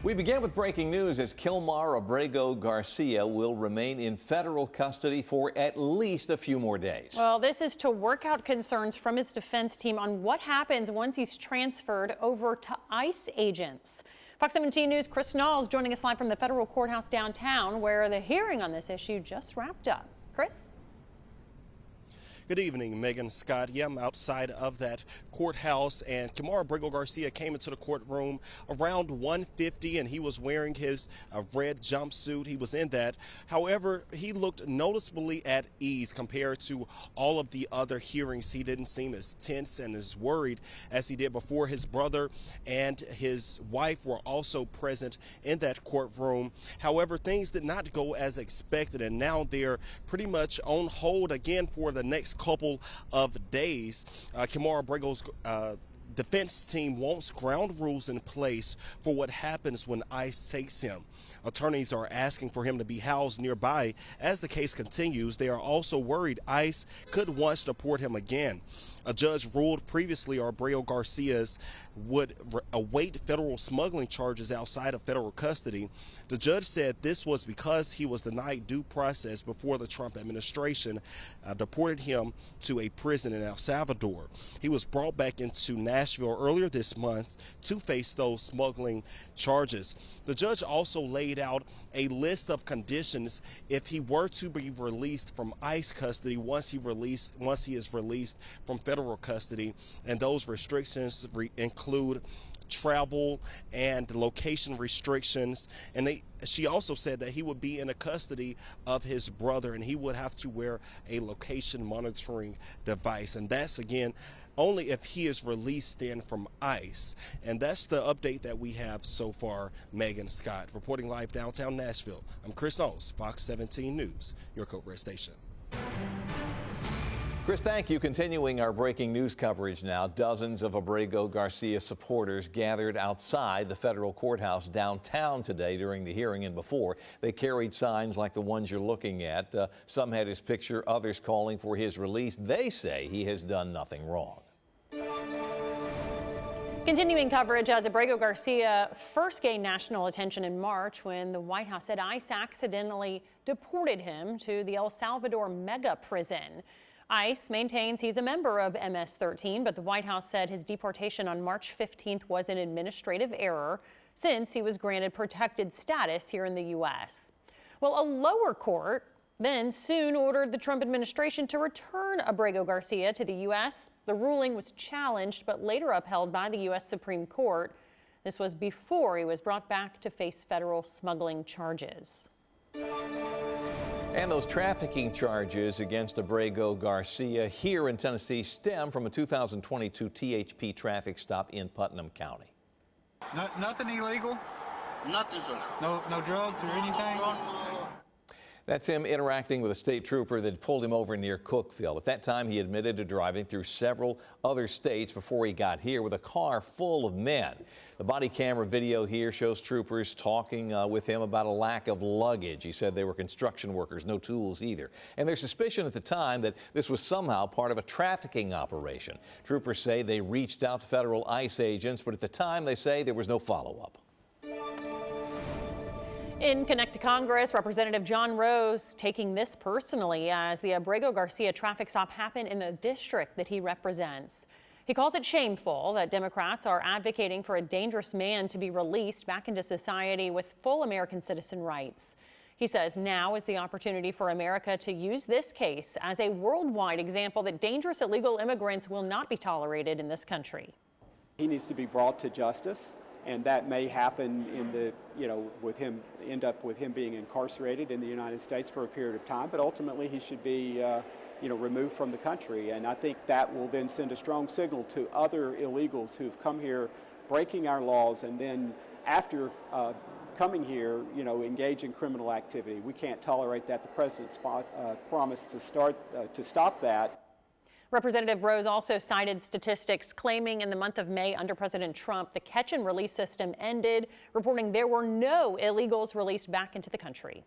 We begin with breaking news as Kilmar Abrego Garcia will remain in federal custody for at least a few more days. Well, this is to work out concerns from his defense team on what happens once he's transferred over to ICE agents. Fox 17 News' Chris Knowles joining us live from the federal courthouse downtown, where the hearing on this issue just wrapped up. Chris? Good evening, Megan, Scott. Yeah, I'm outside of that courthouse, and Kilmar Abrego Garcia came into the courtroom around 1:50, and he was wearing his red jumpsuit. He was in that. However, he looked noticeably at ease compared to all of the other hearings. He didn't seem as tense and as worried as he did before. His brother and his wife were also present in that courtroom. However, things did not go as expected, and now they're pretty much on hold again for the next couple of days. Kilmar Abrego's defense team wants ground rules in place for what happens when ICE takes him. Attorneys are asking for him to be housed nearby as the case continues. They are also worried ICE could once deport him again. A judge ruled previously Abrego Garcia's would await federal smuggling charges outside of federal custody. The judge said this was because he was denied due process before the Trump administration deported him to a prison in El Salvador. He was brought back into Nashville earlier this month to face those smuggling charges. The judge also laid out a list of conditions if he were to be released from ICE custody once he is released from federal custody, and those restrictions include travel and location restrictions. And she also said that he would be in the custody of his brother, and he would have to wear a location monitoring device, and that's again only if he is released then from ICE. And that's the update that we have so far. Megan, Scott, reporting live downtown Nashville. I'm Chris Knowles, Fox 17 News, your Code Red station. Chris, thank you. Continuing our breaking news coverage now, dozens of Abrego Garcia supporters gathered outside the federal courthouse downtown today during the hearing and before. They carried signs like the ones you're looking at. Some had his picture, others calling for his release. They say he has done nothing wrong. Continuing coverage as Abrego Garcia first gained national attention in March when the White House said ICE accidentally deported him to the El Salvador mega prison. ICE maintains he's a member of MS-13, but the White House said his deportation on March 15th was an administrative error since he was granted protected status here in the U.S. Well, a lower court then soon ordered the Trump administration to return Abrego Garcia to the U.S. The ruling was challenged but later upheld by the U.S. Supreme Court. This was before he was brought back to face federal smuggling charges. And those trafficking charges against Abrego Garcia here in Tennessee stem from a 2022 THP traffic stop in Putnam County. Nothing illegal? Nothing, sir. No drugs or anything? That's him interacting with a state trooper that pulled him over near Cookeville. At that time, he admitted to driving through several other states before he got here with a car full of men. The body camera video here shows troopers talking with him about a lack of luggage. He said they were construction workers, no tools either. And there's suspicion at the time that this was somehow part of a trafficking operation. Troopers say they reached out to federal ICE agents, but at the time they say there was no follow-up. In Connect to Congress, Representative John Rose taking this personally as the Abrego Garcia traffic stop happened in the district that he represents. He calls it shameful that Democrats are advocating for a dangerous man to be released back into society with full American citizen rights. He says now is the opportunity for America to use this case as a worldwide example that dangerous illegal immigrants will not be tolerated in this country. He needs to be brought to justice. And that may happen in the, with him, end up with him being incarcerated in the United States for a period of time. But ultimately, he should be, removed from the country. And I think that will then send a strong signal to other illegals who've come here, breaking our laws, and then after coming here, engage in criminal activity. We can't tolerate that. The president's promised to stop that. Representative Rose also cited statistics claiming in the month of May under President Trump, the catch and release system ended, reporting there were no illegals released back into the country.